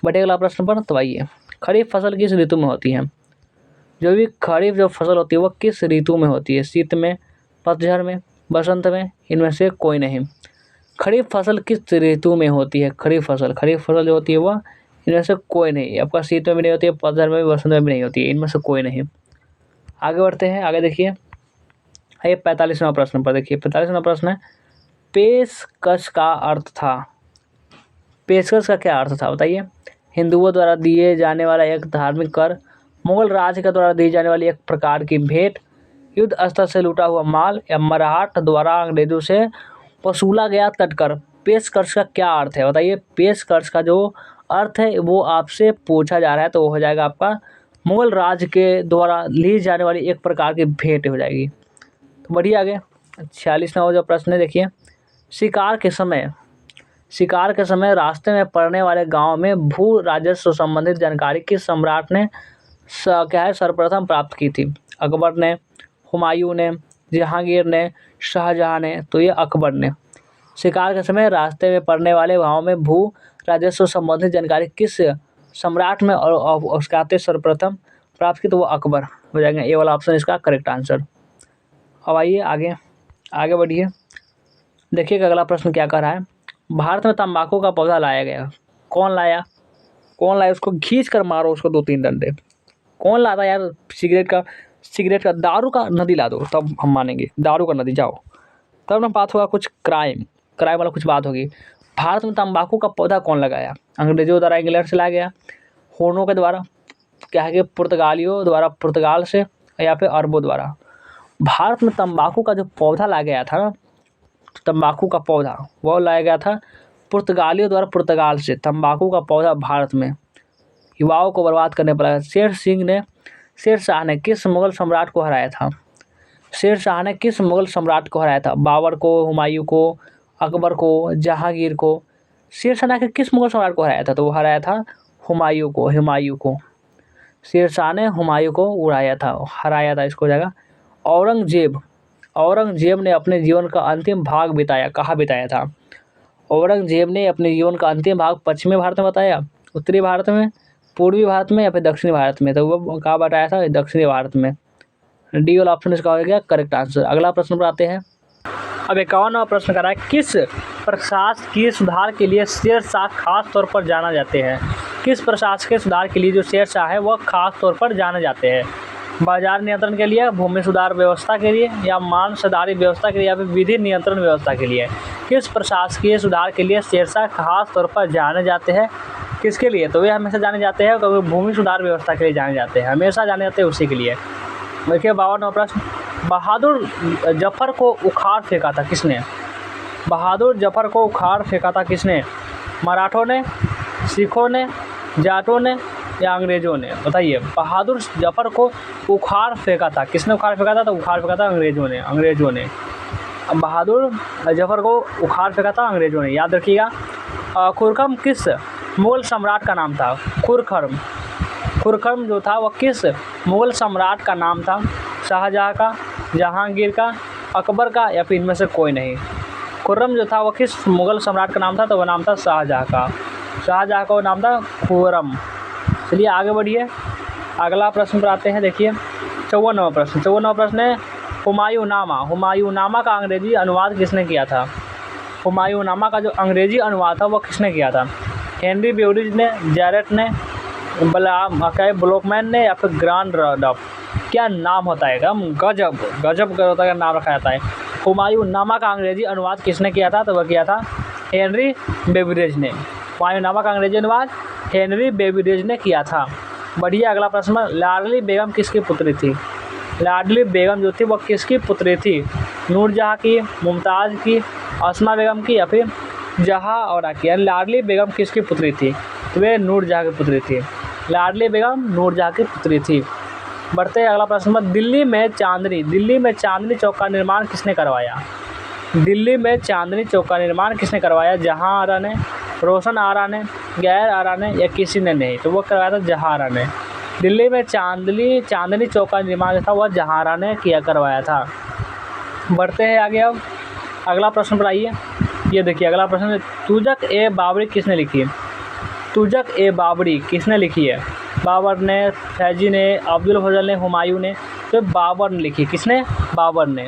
बढ़िया, अगला प्रश्न पर। तो आइए, खरीफ फसल किस ऋतु में होती है? जो भी खरीफ जो फसल होती है वह किस ऋतु में होती है? शीत में, पतझड़ में, बसंत में, इनमें से कोई नहीं। खरीफ फसल किस ऋतु में होती है? खरीफ फसल जो होती है वह इनमें से कोई नहीं। आपका शीत में भी नहीं होती है, पतझड़ में भी, बसंत में भी नहीं होती है, इनमें से कोई नहीं। आगे बढ़ते हैं। आगे देखिए, ये 45वां प्रश्न पर देखिए। 45वां प्रश्न है, पेशकश का अर्थ था। पेशकश का क्या अर्थ था बताइए? हिंदुओं द्वारा दिए जाने वाला एक धार्मिक कर, मुगल राज के द्वारा दी जाने वाली एक प्रकार की भेंट, युद्ध स्तर से लूटा हुआ माल, या मराठ द्वारा अंग्रेजों से वसूला गया तटकर। पेशकश का क्या अर्थ है बताइए? पेशकश का जो अर्थ है वो आपसे पूछा जा रहा है, तो वो हो जाएगा आपका मुगल राज के द्वारा ली जाने वाली एक प्रकार की भेंट हो जाएगी। तो बढ़िए, आगे 46वां जो प्रश्न है देखिए, शिकार के समय रास्ते में पड़ने वाले गांव में भू राजस्व संबंधित जानकारी किस सम्राट ने सर्वप्रथम प्राप्त की थी? अकबर ने, हुमायूं ने, जहांगीर ने, शाहजहां ने? तो ये अकबर ने। शिकार के समय रास्ते में पड़ने वाले गांव में भू राजस्व संबंधित जानकारी किस सम्राट में और उसके आते सर्वप्रथम प्राप्त की? तो वो अकबर हो जाएगा। ये वाला ऑप्शन इसका करेक्ट आंसर। अब आइए आगे बढ़िए। देखिए अगला प्रश्न क्या कर रहा है, भारत में तंबाकू का पौधा लाया गया। कौन लाया? उसको खींच कर मारो उसको 2-3 डंडे। कौन लाता यार? सिगरेट का, दारू का नदी ला दो तब हम मानेंगे। दारू का नदी जाओ, तब ना बात होगा कुछ क्राइम वाला कुछ बात होगी। भारत में तंबाकू का पौधा कौन लगाया? अंग्रेजों द्वारा इंग्लैंड से लाया गया, होनों के द्वारा, क्या है कि पुर्तगालियों द्वारा पुर्तगाल से, या फिर अरबों द्वारा? भारत में तंबाकू का जो पौधा लाया गया था ना, तंबाकू का पौधा वो लाया गया था पुर्तगालियों द्वारा पुर्तगाल से। तंबाकू का पौधा भारत में युवाओं को बर्बाद करने पर लगा। शेर शाह ने किस मुगल सम्राट को हराया था? बाबर को, हुमायूं को, अकबर को, जहांगीर को? शेरशाह ने किस मुगल सम्राट को हराया था? तो वो हराया था हुमायूं को। शेरशाह ने हुमायूं को हराया था। इसको हो जाएगा औरंगजेब ने अपने जीवन का अंतिम भाग कहाँ बिताया था? औरंगजेब ने अपने जीवन का अंतिम भाग पश्चिमी भारत में बताया, उत्तरी भारत में, पूर्वी भारत में, या फिर दक्षिणी भारत में? तो वो कहाँ बताया था? दक्षिणी भारत में। डी वाला ऑप्शन इसका हो गया करेक्ट आंसर। अगला प्रश्न पर आते हैं। अब 51वां प्रश्न कर रहा है, किस प्रशासकीय सुधार के लिए शेरशाह खास तौर पर जाना जाते हैं? किस प्रशासकीय सुधार के लिए जो शेरशाह है वह खास तौर पर जाने जाते हैं? बाजार नियंत्रण के लिए, भूमि सुधार व्यवस्था के लिए, या मांसधारी व्यवस्था के लिए, या फिर विधि नियंत्रण व्यवस्था के लिए? किस प्रशासकीय सुधार के लिए शेरशाह खास तौर पर जाने जाते हैं? किसके लिए? तो वे हमेशा जाने जाते हैं तो भूमि सुधार व्यवस्था के लिए जाने जाते हैं, हमेशा जाने जाते हैं उसी के लिए। देखिए 52वां प्रश्न, बहादुर जफर को उखाड़ फेंका था किसने? मराठों ने, सिखों ने, जाटों ने, या अंग्रेजों ने? बताइए, बहादुर जफर को उखाड़ फेंका था किसने? उखाड़ फेंका था? तो उखाड़ फेंका था अंग्रेजों ने। बहादुर जफर को उखाड़ फेंका था अंग्रेजों ने, याद रखिएगा। खुरखम किस मुगल सम्राट का नाम था? खुरखम जो था वह किस मुगल सम्राट का नाम था? शाहजहां का, जहांगीर का, अकबर का, या फिर इनमें से कोई नहीं? खुर्रम जो था वह किस मुगल सम्राट का नाम था? तो वह नाम था शाहजहां का वो नाम था खुर्रम। चलिए आगे बढ़िए। अगला प्रश्न पर आते हैं। देखिए 54वां प्रश्न है, हुमायूंनामा का अंग्रेजी अनुवाद किसने किया था? हुमायूंनामा का जो अंग्रेजी अनुवाद था वह किसने किया था? हेनरी बेवरिज ने, जैरेट ने, ब्लॉकमैन ने, या फिर ग्रांड रडॉफ? क्या नाम होता है? गजब का नाम रखा जाता है। हुमायूंनामा का अंग्रेजी अनुवाद किसने किया था? तो वह किया था हेनरी बेवरिज ने। हुमायूंनामा का अंग्रेजी अनुवाद हेनरी बेवरिज ने किया था। बढ़िया, अगला प्रश्न, लाडली बेगम किसकी पुत्री थी? लाडली बेगम जो थी वह किसकी पुत्री थी? नूरजहां की, मुमताज़ की, अस्मा बेगम की, या फिर जहांआरा की? लाडली बेगम किसकी पुत्री थी? तो वे नूरजहां की पुत्री थी। लाडली बेगम नूरजहां की पुत्री थी। बढ़ते हैं अगला प्रश्न पर, दिल्ली में चांदनी चौक का निर्माण किसने करवाया? दिल्ली में चांदनी चौक का निर्माण किसने करवाया? जहां आरा ने, रोशन आरा ने, गैर आरा ने या किसी ने नहीं? तो वो करवाया था जहां आरा ने। दिल्ली में चांदनी चौक का निर्माण जो था वह जहां आरा ने करवाया था। बढ़ते हैं आगे। अब अगला प्रश्न पर आइए। ये देखिए अगला प्रश्न, तुजक ए बाबरी किसने लिखी है? तुजक ए बाबरी किसने लिखी है? बाबर ने, फैजी ने, अब्दुल फजल ने, हुमायूं ने? तो बाबर ने लिखी। किसने? बाबर ने।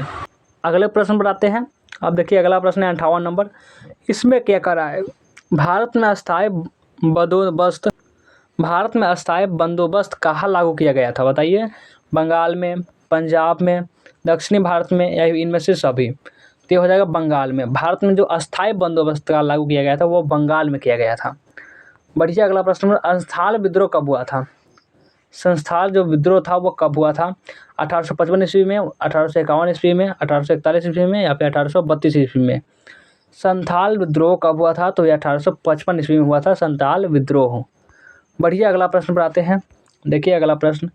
अगले प्रश्न पर आते हैं। अब देखिए अगला प्रश्न है 58 नंबर। इसमें क्या करा है? भारत में अस्थायी बंदोबस्त कहाँ लागू किया गया था? बताइए। बंगाल में, पंजाब में, दक्षिणी भारत में या इनमें से सभी? तो ये हो जाएगा बंगाल में। भारत में जो अस्थायी बंदोबस्त का लागू किया गया था वो बंगाल में किया गया था। बढ़िया। अगला प्रश्न, संस्थाल विद्रोह कब हुआ था? संस्थाल जो विद्रोह था वो कब हुआ था? 1855 ईस्वी में, 1851 ईस्वी में, 1841 ईस्वी में या फिर 1832 ईस्वी में? संथाल विद्रोह कब हुआ था? तो ये 1855 ईस्वी में हुआ था संथाल विद्रोह। बढ़िया। अगला प्रश्न पर आते हैं। देखिए अगला प्रश्न,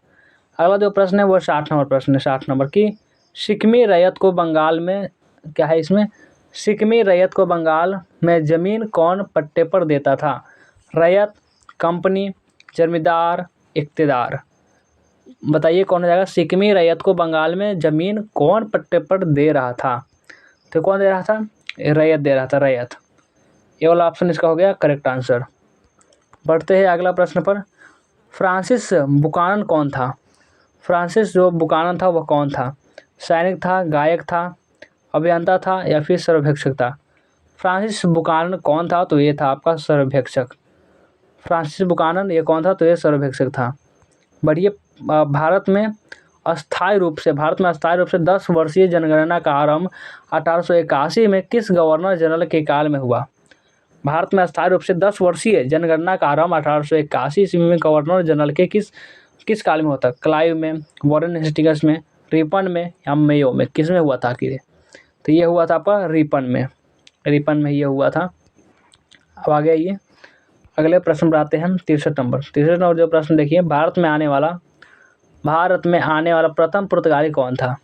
अगला जो प्रश्न है वो 60 नंबर प्रश्न है। 60 नंबर की, सिक्किमी रैयत को बंगाल में क्या है? इसमें सिक्किमी रैयत को बंगाल में ज़मीन कौन पट्टे पर देता था? रैयत, कंपनी, जमींदार, इख्तियार? बताइए कौन हो जाएगा? सिक्किमी रैयत को बंगाल में ज़मीन कौन पट्टे पर दे रहा था? तो कौन दे रहा था? रैयत दे रहा था, रैयत। ये वाला ऑप्शन इसका हो गया करेक्ट आंसर। बढ़ते हैं अगला प्रश्न पर, फ्रांसिस बुकानन कौन था? फ्रांसिस जो बुकानन था वह कौन था? सैनिक था, गायक था, अभियंता था या फिर सर्वेक्षक था? फ्रांसिस बुकानन कौन था? तो ये था आपका सर्वेक्षक। फ्रांसिस बुकानन ये कौन था? तो ये सर्वेक्षक था। बढ़िए। भारत में अस्थायी रूप से 10 वर्षीय जनगणना का आरंभ 1881 में किस गवर्नर जनरल के काल में हुआ? भारत में अस्थायी रूप से 10 वर्षीय जनगणना का आरंभ 1881 ईस्वी में गवर्नर जनरल के किस काल में होता? क्लाइव में, वॉरेन हेस्टिंग्स में, रिपन में या मेयो में? किस में हुआ था आखिर? तो ये हुआ था आपका रिपन में ये हुआ था। अब आगे आइए अगले प्रश्न पर आते हैं। 63 नंबर जो प्रश्न देखिए, भारत में आने वाला प्रथम पुर्तगाली कौन था?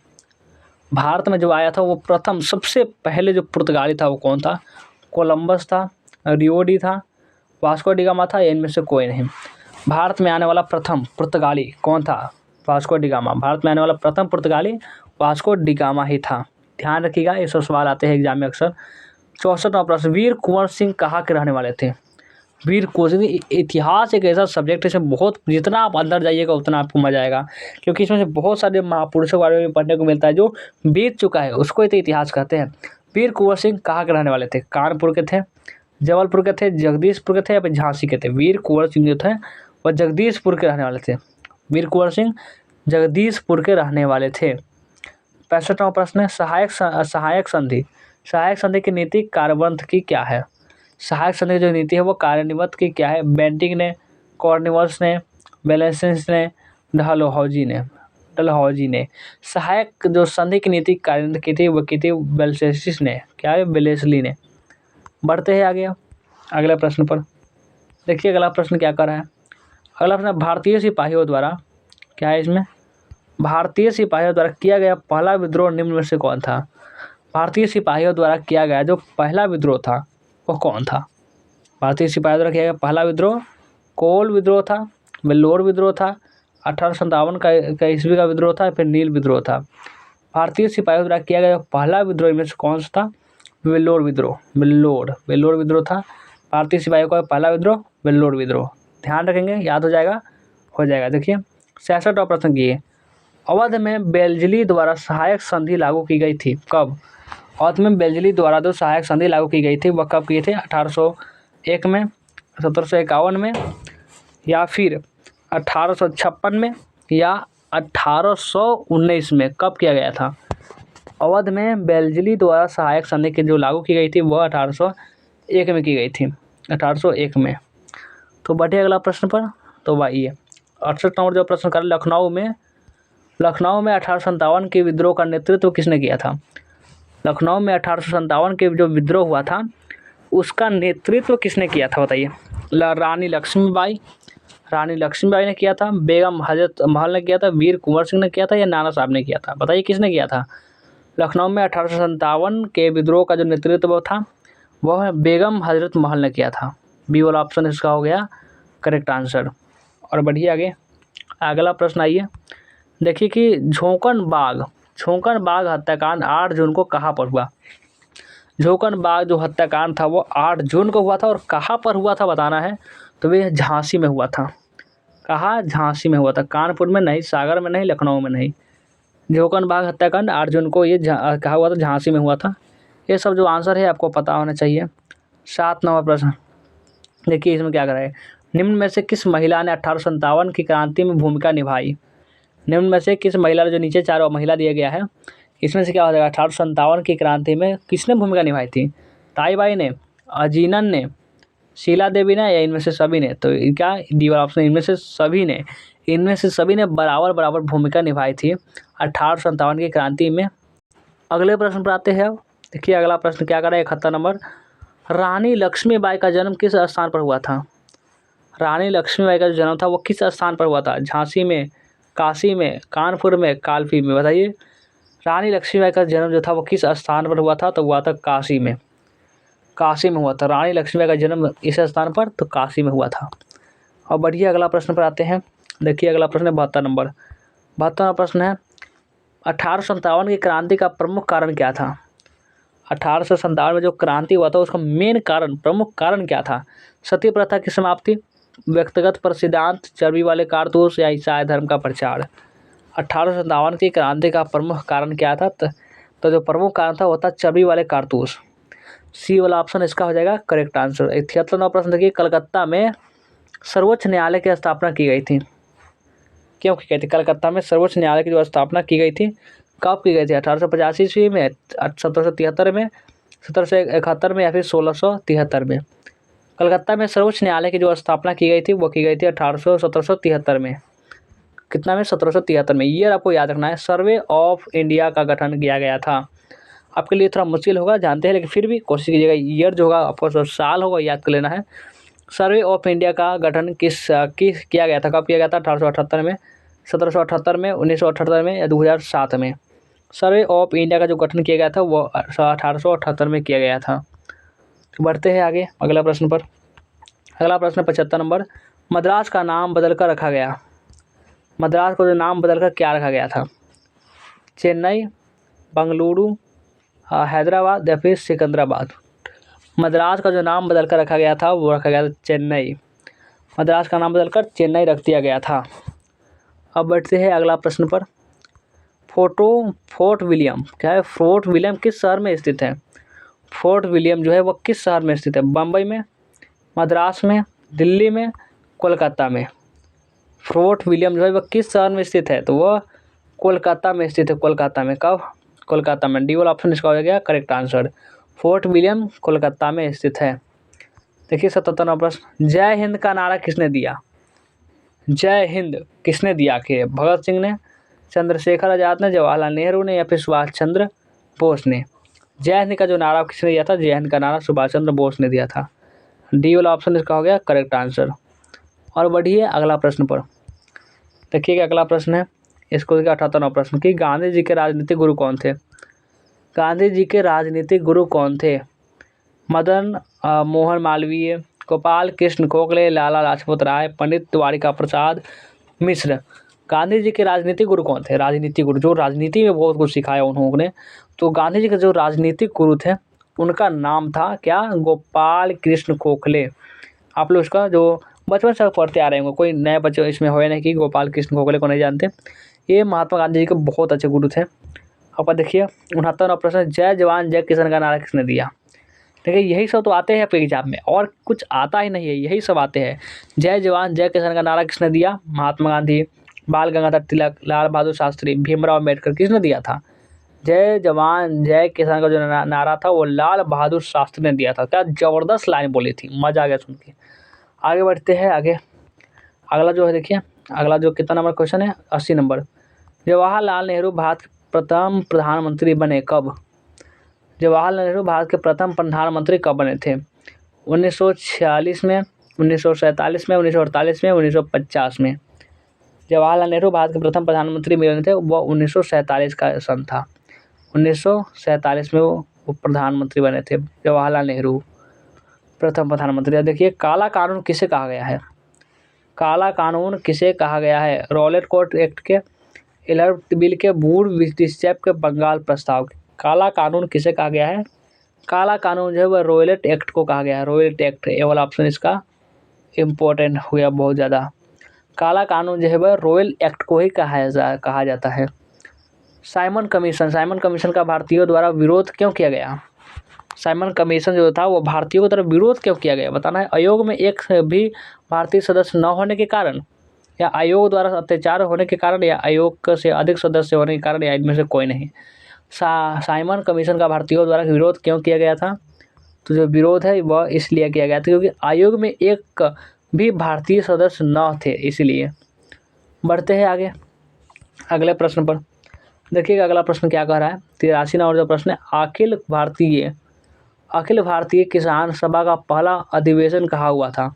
भारत में जो आया था वो प्रथम सबसे पहले जो पुर्तगाली था वो कौन था? कोलंबस था, रियोडी था, वास्को डी गामा था या इनमें से कोई नहीं? भारत में आने वाला प्रथम पुर्तगाली कौन था? Vasco D gamma. भारत में आने वाला प्रथम पुर्तगाली वास्को डी गामा ही था। ध्यान रखिएगा, ये सब सवाल आते हैं एग्जाम में अक्सर। 64वां प्रश्न, वीर कुंवर सिंह कहाँ के रहने वाले थे? वीर कुंवर सिंह, इतिहास एक ऐसा सब्जेक्ट है इसमें बहुत, जितना आप अंदर जाइएगा उतना आपको मजा आएगा, क्योंकि इसमें से बहुत सारे महापुरुषों के बारे में पढ़ने को मिलता है जो बीत चुका है, उसको तो इतिहास कहते हैं। वीर कुंवर सिंह कहाँ के रहने वाले थे? कानपुर के थे, जबलपुर के थे, जगदीशपुर के थे या फिर झांसी के थे? वीर कुंवर सिंह जो थे वह जगदीशपुर के रहने वाले थे। वीर कुंवर सिंह जगदीशपुर के रहने वाले थे। 65वां प्रश्न है, सहायक संधि की नीति कार्यबंध की क्या है? सहायक संधि की जो नीति है वो कार्यान्वित की क्या है? बेंटिंग ने, कॉर्नवालिस ने, बेलेंसिस ने, डलहौजी ने। सहायक जो संधि की नीति कार्यान्वित की थी वो की थी बेलेंसिस ने। क्या है? बेलेस्ली ने। बढ़ते हैं आगे अगले प्रश्न पर। देखिए अगला प्रश्न क्या कर रहा है। अगला प्रश्न, भारतीय सिपाहियों द्वारा क्या है इसमें? भारतीय सिपाहियों द्वारा किया गया पहला विद्रोह निम्न में से कौन था? भारतीय सिपाहियों द्वारा किया गया जो पहला विद्रोह था वो कौन था? भारतीय सिपाहियों द्वारा किया गया पहला विद्रोह कोल विद्रोह था, वेल्लोर विद्रोह था, 1857 का ईस्वी का विद्रोह था, फिर नील विद्रोह था? भारतीय सिपाहियों द्वारा किया गया पहला विद्रोह इनमें से कौन सा था? वेल्लोर विद्रोह था। भारतीय सिपाहियों का पहला विद्रोह वेल्लोर विद्रोह। ध्यान रखेंगे, याद हो जाएगा। देखिए 66वां प्रश्न की, अवध में बेलजली द्वारा सहायक संधि लागू की गई थी कब? अवध में बेलजली द्वारा जो सहायक संधि लागू की गई थी वह कब किए थे? 1801 में, 1751 में या फिर 1856 में या 1819 में? कब किया गया था? अवध में बेलजली द्वारा सहायक संधि की जो लागू की गई थी वह 1801 में की गई थी, 1801 में। तो बढ़े अगला प्रश्न पर। तो वही है 68 नंबर जो प्रश्न कर, लखनऊ में 1857 के विद्रोह का नेतृत्व किसने किया था? लखनऊ में 1857 के जो विद्रोह हुआ था उसका नेतृत्व किसने किया था? बताइए। रानी लक्ष्मीबाई, रानी लक्ष्मीबाई ने किया था, बेगम हजरत महल ने किया था, वीर कुंवर सिंह ने किया था या नाना साहब ने किया था? बताइए किसने किया था? लखनऊ में 1857 के विद्रोह का जो नेतृत्व था वह बेगम हजरत महल ने किया था। बी वाला ऑप्शन इसका हो गया करेक्ट आंसर। और बढ़िए आगे, अगला प्रश्न आइए। देखिए कि झोंकन बाग हत्याकांड 8 जून को कहाँ पर हुआ? झोंकन बाग जो हत्याकांड था वो 8 जून को हुआ था और कहाँ पर हुआ था बताना है। तो वे झांसी में हुआ था। कहाँ? झांसी में हुआ था, कानपुर में नहीं, सागर में नहीं, लखनऊ में नहीं। झोंकन बाग हत्याकांड 8 जून को ये कहाँ हुआ था? झांसी में हुआ था। ये सब जो आंसर है आपको पता होना चाहिए। 7 नंबर प्रश्न देखिए, इसमें क्या करा है। निम्न में से किस महिला ने 1857 की क्रांति में भूमिका निभाई? निम्न में से किस महिला ने, जो नीचे चारों महिला दिया गया है, इसमें से क्या हो जाएगा? 1857 की क्रांति में किसने भूमिका निभाई थी? ताईबाई ने, अजीनन ने, शीला देवी ने या इनमें से सभी ने? तो क्या डी वाला ऑप्शन, इनमें से सभी ने। इनमें से सभी ने बराबर बराबर भूमिका निभाई थी 1857 की क्रांति में। अगले प्रश्न पर आते हैं। देखिए अगला प्रश्न क्या करा है, 71 नंबर। रानी लक्ष्मीबाई का जन्म किस स्थान पर हुआ था? रानी लक्ष्मीबाई का जो जन्म था वो किस स्थान पर हुआ था? झांसी में, काशी में, कानपुर में, कालपी में? बताइए। रानी लक्ष्मीबाई का जन्म जो था वो किस स्थान पर हुआ था? तो हुआ था काशी में। काशी में हुआ था रानी लक्ष्मीबाई का जन्म, इस स्थान पर, तो काशी में हुआ था। और बढ़िया अगला प्रश्न पर आते हैं। देखिए अगला प्रश्न है 72 नंबर। 72वां प्रश्न है, 1857 की क्रांति का प्रमुख कारण क्या था? 1857 में जो क्रांति हुआ था उसका मेन कारण, प्रमुख कारण क्या था? सती प्रथा की समाप्ति, व्यक्तिगत पर सिद्धांत, चर्बी वाले कारतूस या ईसाई धर्म का प्रचार? 1857 की क्रांति का प्रमुख कारण क्या था? तो जो प्रमुख कारण था वो था चर्बी वाले कारतूस। सी वाला ऑप्शन इसका हो जाएगा करेक्ट आंसर। 73वां प्रश्न देखिए, कलकत्ता में सर्वोच्च न्यायालय की स्थापना की गई थी। क्यों की गई थी? कलकत्ता में सर्वोच्च न्यायालय की जो स्थापना की गई थी कब की गई थी? 1885 ईस्वी में, 1773 में, 1771 में या फिर 1673 में? कलकत्ता में सर्वोच्च न्यायालय की जो स्थापना की गई थी वो की गई थी 1773 में। कितना में? 1773 में। ईयर आपको याद रखना है। सर्वे ऑफ इंडिया का गठन किया गया था। आपके लिए थोड़ा मुश्किल होगा जानते हैं, लेकिन फिर भी कोशिश कीजिएगा। ईयर जो होगा आपको साल होगा याद कर लेना है। सर्वे ऑफ इंडिया का गठन किया गया था? कब किया गया था? 1878 में, 1778 में, 1978 में या 2007 में? सर्वे ऑफ इंडिया का जो गठन किया गया था वो 1878 में किया गया था। तो बढ़ते हैं आगे अगला प्रश्न पर। अगला प्रश्न 75 नंबर। मद्रास का नाम बदलकर रखा गया। मद्रास को जो नाम बदलकर क्या रखा गया था? चेन्नई, बंगलुरु, हैदराबाद या फिर सिकंदराबाद? मद्रास का जो नाम बदलकर रखा गया था वो रखा गया था चेन्नई। मद्रास का नाम बदलकर चेन्नई रख दिया गया था। अब बढ़ते हैं अगला प्रश्न पर। फोर्ट विलियम क्या है? फोर्ट विलियम किस शहर में स्थित है? फोर्ट विलियम जो है वो किस शहर में स्थित है? बम्बई में, मद्रास में, दिल्ली में, कोलकाता में? फोर्ट विलियम जो है वह किस शहर में स्थित है? तो वह कोलकाता में स्थित है। कोलकाता में। कब? कोलकाता में। डी वाला ऑप्शन इसका हो गया correct answer. Fort William Kolkata में स्थित है। देखिए 77वां प्रश्न। जय हिंद का नारा किसने दिया? जय हिंद किसने दिया? के भगत सिंह ने, चंद्रशेखर आजाद ने, जवाहरलाल नेहरू ने या फिर सुभाष चंद्र बोस ने? जय हिंद का जो नारा किसने दिया था? जय हिंद का नारा सुभाष चंद्र बोस ने दिया था। डी वाला ऑप्शन इसका हो गया करेक्ट आंसर। और बढ़िए अगला प्रश्न पर। देखिएगा अगला प्रश्न है, इसको देखिए 78वां प्रश्न कि गांधी जी के राजनीतिक गुरु कौन थे? गांधी जी के राजनीतिक गुरु कौन थे? मदन मोहन मालवीय, गोपाल कृष्ण गोखले, लाला लाजपत राय, पंडित द्वारिका प्रसाद मिश्र? गांधी जी के राजनीतिक गुरु कौन थे? राजनीतिक गुरु जो राजनीति में बहुत कुछ सिखाया उन्होंने। तो गांधी जी के जो राजनीतिक गुरु थे उनका नाम था क्या? गोपाल कृष्ण गोखले। आप लोग इसका जो बचपन से पढ़ते आ रहे होंगे, कोई नए बच्चे इसमें हुए नहीं कि गोपाल कृष्ण गोखले को नहीं जानते। ये महात्मा गांधी जी के बहुत अच्छे गुरु थे। अब देखिए 69वां प्रश्न। जय जवान जय किसान का नारा किसने दिया? देखिए यही सब तो आते हैं आपके एग्जाम में, और कुछ आता ही नहीं है, यही सब आते हैं। जय जवान जय किसान का नारा किसने दिया? महात्मा गांधी, बाल गंगाधर तिलक, लाल बहादुर शास्त्री, भीमराव अम्बेडकर? किसने दिया था? जय जवान जय किसान का जो नारा था वो लाल बहादुर शास्त्री ने दिया था। क्या जबरदस्त लाइन बोली थी, मजा आ गया सुन के। आगे बढ़ते हैं आगे। अगला जो है देखिए, अगला जो कितना नंबर क्वेश्चन है? 80 नंबर। जवाहरलाल नेहरू भारत के प्रथम प्रधानमंत्री बने कब? जवाहरलाल नेहरू भारत के प्रथम प्रधानमंत्री कब बने थे? 1946 में, 1947 में, 1948 में, 1950 में। जवाहरलाल नेहरू भारत के प्रथम प्रधानमंत्री बने थे, वो 1947 का सन था। 1947 में वो प्रधानमंत्री बने थे, जवाहरलाल नेहरू प्रथम प्रधानमंत्री। देखिए, काला कानून किसे कहा गया है? काला कानून किसे कहा गया है? रॉलेट कोर्ट एक्ट के, इलर्ट बिल के, बूर विस्टिस्चैप के, बंगाल प्रस्ताव के। काला कानून किसे कहा गया है? काला कानून जो है वह रॉलेट एक्ट को कहा गया है। रॉलेट एक्ट, ये वाला ऑप्शन इसका इम्पोर्टेंट हुआ बहुत ज़्यादा। काला कानून जो है वह रॉयल एक्ट को ही कहा जाता है। साइमन कमीशन का भारतीयों द्वारा विरोध क्यों किया गया? साइमन कमीशन जो था वो भारतीयों की तरफ विरोध क्यों किया गया, बताना है। आयोग में एक भी भारतीय सदस्य न होने के कारण, या आयोग द्वारा अत्याचार होने के कारण, या आयोग से अधिक सदस्य होने के कारण, या इनमें से कोई नहीं। साइमन कमीशन का भारतीयों द्वारा विरोध क्यों किया गया था? तो जो विरोध है वह इसलिए किया गया था क्योंकि आयोग में एक भी भारतीय सदस्य न थे, इसलिए। बढ़ते हैं आगे अगले प्रश्न पर। देखिएगा अगला प्रश्न क्या कह रहा है। 83 नंबर जो प्रश्न है, अखिल भारतीय किसान सभा का पहला अधिवेशन कहाँ हुआ था?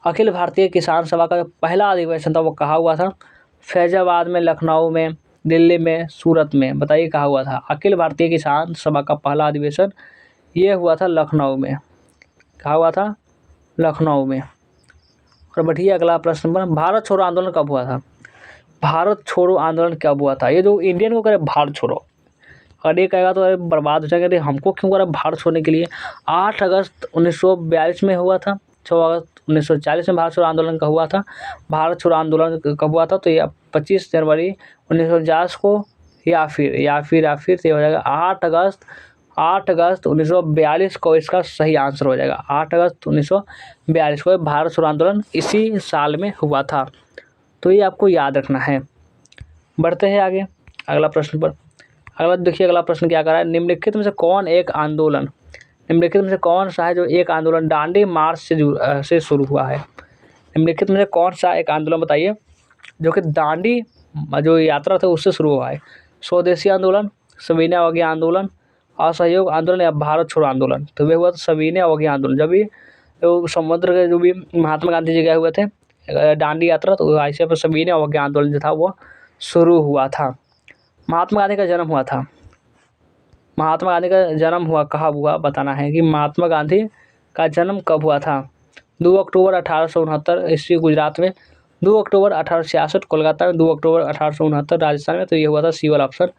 अखिल भारतीय किसान सभा का जो पहला अधिवेशन था वो कहाँ हुआ था? फैजाबाद में, लखनऊ में, दिल्ली में, सूरत में। बताइए कहाँ हुआ था? अखिल भारतीय किसान सभा का पहला अधिवेशन ये हुआ था लखनऊ में। कहाँ हुआ था? लखनऊ में। और बढ़िए अगला प्रश्न पर, भारत छोड़ो आंदोलन कब हुआ था? भारत छोड़ो आंदोलन कब हुआ था? ये जो इंडियन को करे भारत छोड़ो, और ये कहेगा तो अरे बर्बाद हो जाएगा, अरे हमको क्यों करा भारत छोड़ने के लिए। 8 अगस्त 1942 में हुआ था। 6 अगस्त 1940 में भारत छोड़ो आंदोलन का हुआ था। भारत छोड़ो आंदोलन कब हुआ था? तो ये 25 जनवरी 1949 को, या फिर तो ये हो जाएगा 8 अगस्त 1942 को। इसका सही आंसर हो जाएगा 8 अगस्त 1942 को भारत छोड़ो आंदोलन इसी साल में हुआ था। तो ये आपको याद रखना है। बढ़ते हैं आगे अगला प्रश्न पर। देखिए अगला प्रश्न क्या कर रहा है। निम्नलिखित में से कौन सा है जो एक आंदोलन दांडी मार्च से शुरू हुआ है? निम्नलिखित में से कौन सा एक आंदोलन बताइए जो कि दांडी जो यात्रा था उससे शुरू हुआ है? स्वदेशी आंदोलन, सविनय अवज्ञा आंदोलन, असहयोग आंदोलन, या भारत छोड़ो आंदोलन। तो वे हुआ सविनय अवज्ञा आंदोलन। जब भी जो समुद्र के जो भी महात्मा गांधी जी गए हुए थे दांडी यात्रा, तो ऐसे पर सविनय अवज्ञा आंदोलन जो था वो शुरू हुआ था। महात्मा गांधी का जन्म कहाँ हुआ, बताना है कि महात्मा गांधी का जन्म कब हुआ था। 2 अक्टूबर 1869 ईस्वी गुजरात में, 2 अक्टूबर 1866 कोलकाता में, 2 अक्टूबर 1869 राजस्थान में। तो ये हुआ था सी वाला ऑप्शन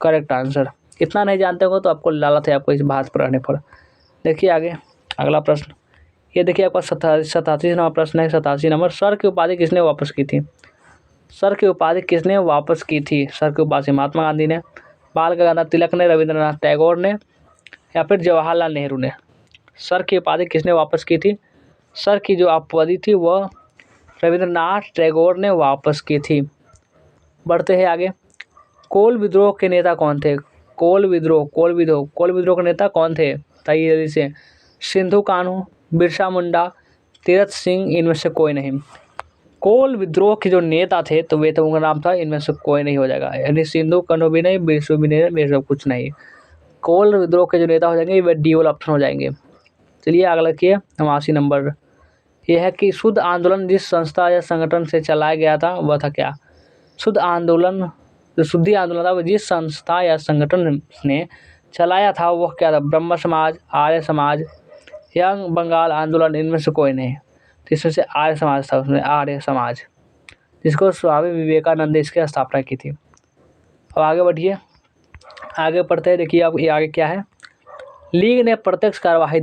करेक्ट आंसर। इतना नहीं जानते हो तो आपको लालच है आपको इस बात पर रहने पर। देखिए आगे अगला प्रश्न, ये देखिए आपका 87 नंबर प्रश्न है। 87 नंबर, सर की उपाधि किसने वापस की थी? सर की उपाधि किसने वापस की थी? सर की उपाधि महात्मा गांधी ने, बाल गंगाधर तिलक ने, रविंद्रनाथ टैगोर ने, या फिर जवाहरलाल नेहरू ने। सर की उपाधि किसने वापस की थी? सर की जो उपाधि थी वह रविंद्रनाथ टैगोर ने वापस की थी। बढ़ते हैं आगे। कोल विद्रोह के नेता कौन थे? कोल विद्रोह के नेता कौन थे? बताइए जल्दी से। सिंधु कान्हू, बिरसा मुंडा, तीरथ सिंह, इनमें से कोई नहीं। कोल विद्रोह के जो नेता थे तो वे तो उनका नाम था, इनमें से कोई नहीं हो जाएगा। यानी सिंधु कान्हू भी नहीं, बिरसू भी नहीं, मेरे सब कुछ नहीं। कोल विद्रोह के जो नेता हो जाएंगे वे डी वाला ऑप्शन हो जाएंगे। चलिए अगला देखिए 89 नंबर, यह है कि शुद्ध आंदोलन जिस संस्था या संगठन से चलाया गया था वह था क्या? शुद्ध आंदोलन, जो शुद्धि आंदोलन था वो जिस संस्था या संगठन ने चलाया था वह क्या था? ब्रह्म समाज, आर्य समाज, यंग बंगाल आंदोलन, इनमें से कोई नहीं। तो इसमें से आर्य समाज था, उसमें आर्य समाज, जिसको स्वामी विवेकानंद ने इसकी स्थापना की थी। अब आगे बढ़िए, आगे पढ़ते हैं। देखिए अब ये आगे क्या है। लीग ने प्रत्यक्ष कार्यवाही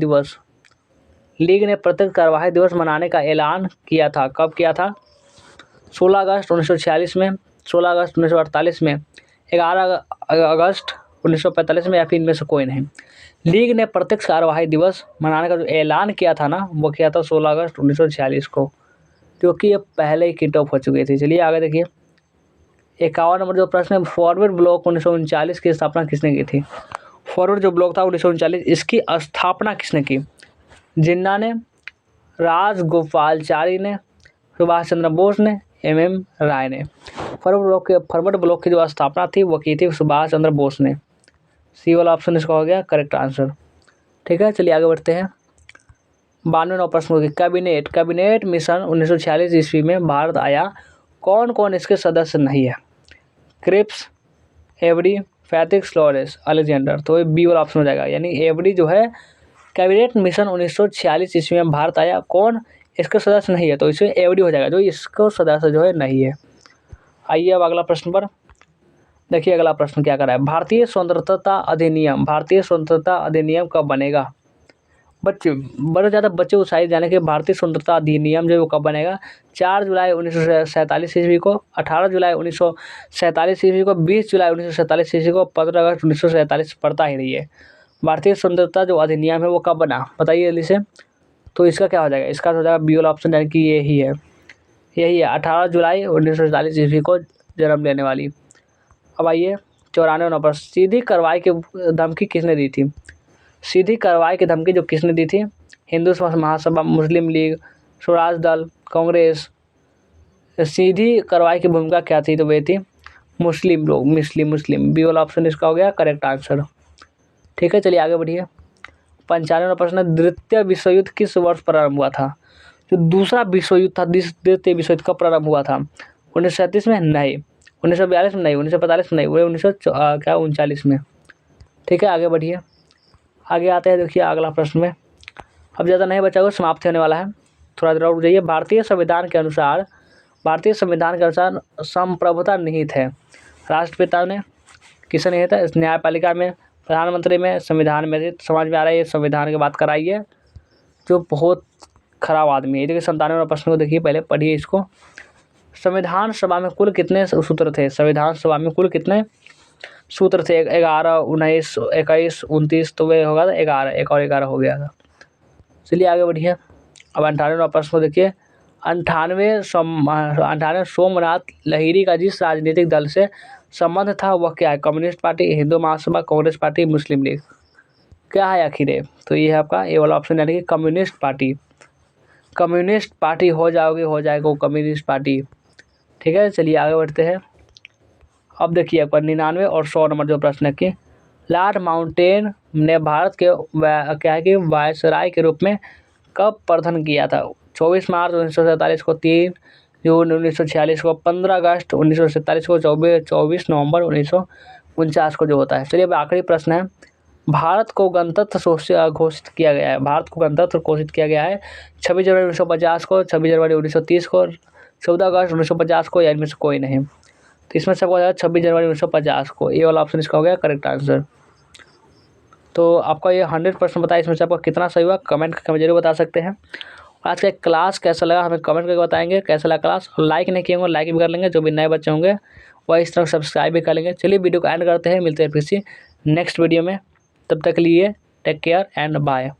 दिवस मनाने का ऐलान किया था। कब किया था? 16 अगस्त 1946 में, 16 अगस्त 1948 में, 11 अगस्त 1945 में, या फिर इनमें से कोई नहीं। लीग ने प्रत्यक्ष कार्यवाही दिवस मनाने का जो ऐलान किया था ना वो किया था 16 अगस्त 1946 को, क्योंकि ये पहले ही किट ऑफ हो चुकी थी। चलिए आगे देखिए 51 नंबर जो प्रश्न है, फॉरवर्ड ब्लॉक 1939 की स्थापना किसने की थी? फॉरवर्ड जो ब्लॉक था 1939, इसकी स्थापना किसने की? जिन्ना ने, राजगोपालचारी ने, सुभाष चंद्र बोस ने, MM राय ने। फॉरवर्ड ब्लॉक की जो स्थापना थी वो की थी सुभाष चंद्र बोस ने। सी वाला ऑप्शन इसका हो गया करेक्ट आंसर। ठीक है, चलिए आगे बढ़ते हैं। 92 प्रश्न होगी। कैबिनेट मिशन 1946 ईस्वी में भारत आया, कौन कौन इसके सदस्य नहीं है? क्रिप्स, एवरी, फैथिक्स, लॉरेंस, अलेक्जेंडर। तो ये बी वाला ऑप्शन हो जाएगा, यानी एवरी जो है कैबिनेट मिशन 1946 ईस्वी में भारत आया, कौन इसके सदस्य नहीं है, तो इसमें एवरी हो जाएगा, जो इसको सदस्य जो है नहीं है। आइए अब अगला प्रश्न पर देखिए, अगला प्रश्न क्या कर रहा है। भारतीय स्वतंत्रता अधिनियम कब बनेगा? बच्चे बड़े ज़्यादा बच्चे उत्साहित जाने के भारतीय स्वतंत्रता अधिनियम जो है वो कब बनेगा? 4 जुलाई 1947 ईस्वी को, 18 जुलाई 1947 ईस्वी को, 20 जुलाई 1947 ईस्वी को, 15 अगस्त 1947 पड़ता ही नहीं है। भारतीय स्वतंत्रता जो अधिनियम है वो कब बना, बताइए जल्दी से। तो इसका क्या हो जाएगा? इसका हो जाएगा बी वाला ऑप्शन, यानी कि यही है 18 जुलाई 1947 ईस्वी को जन्म लेने वाली। अब आइए 94 नंबर, सीधी कार्रवाई की धमकी किसने दी थी? सीधी कार्रवाई की धमकी जो किसने दी थी? हिंदू महासभा, मुस्लिम लीग, स्वराज दल, कांग्रेस। सीधी कार्रवाई की भूमिका क्या थी? तो वे थी मुस्लिम लोग, मुस्लिम। बी वाला ऑप्शन इसका हो गया करेक्ट आंसर। ठीक है, चलिए आगे बढ़िए। 95वां प्रश्न, द्वितीय विश्व युद्ध किस वर्ष प्रारंभ हुआ था? जो दूसरा विश्व युद्ध था, द्वितीय विश्व युद्ध कब प्रारंभ हुआ था? 1937 में? नहीं। 1942 में? नहीं। 1945 में? नहीं। वो 1939 में। ठीक है, आगे बढ़िए। आगे आते हैं, देखिए अगला प्रश्न में। अब ज़्यादा नहीं बचा, वो समाप्त होने वाला है, थोड़ा देर और जाइए। भारतीय संविधान के अनुसार संप्रभुता निहित है। राष्ट्रपिता ने किसने निहित है? न्यायपालिका में, प्रधानमंत्री में, संविधान में। समझ में आ रहा है ये संविधान की बात कराइए, जो बहुत खराब आदमी है। देखिए 97वां प्रश्न को देखिए, पहले पढ़िए इसको। संविधान सभा में कुल कितने सूत्र थे? संविधान सभा में कुल कितने सूत्र थे? 11, 19, 21, 29। तो वे होगा 11, एक और 11 हो गया था। चलिए आगे बढ़िए। अब 98वां प्रश्न को देखिए। 98 सोमनाथ लाहिरी का जिस राजनीतिक दल से संबंध था वह क्या है? Communist party, Hindu Mahasabha, Congress party, मुस्लिम लीग। क्या है आखिर है? तो ये है आपका ए वाला ऑप्शन, यानी कि कम्युनिस्ट पार्टी। कम्युनिस्ट पार्टी हो जाएगा वो कम्युनिस्ट पार्टी। ठीक है, चलिए आगे बढ़ते हैं। अब देखिए आपका 99 और 100 नंबर जो प्रश्न है कि लॉर्ड माउंटेन ने भारत के क्या है कि वायसराय के रूप में कब प्रदान किया था? 24 मार्च 1947 को, 3 जून 1946 को, 15 अगस्त 1947 को, 24 नवंबर 1949 को जो होता है। चलिए अब आखिरी प्रश्न है। भारत को गणतंत्र घोषित किया गया है। भारत को गणतंत्र घोषित किया गया है 26 जनवरी 1950 को, 26 जनवरी 1930 को, 14 अगस्त 1950 को, या इनमें से कोई नहीं। तो इसमें से आपको 26 जनवरी 1950 को, ये वाला ऑप्शन इसका हो गया करेक्ट आंसर। तो आपका ये 100% बताया, इसमें से आपका कितना सही हुआ कमेंट करके जरूर बता सकते हैं। आज का क्लास कैसा लगा हमें कमेंट करके बताएंगे कैसा लगा क्लास। और लाइक नहीं किए होंगे लाइक भी कर लेंगे, जो भी नए बच्चे होंगे वह इस तरह सब्सक्राइब भी कर लेंगे। चलिए वीडियो को एंड करते हैं, मिलते हैं फिर से नेक्स्ट वीडियो में। तब तक के लिए टेक केयर एंड बाय।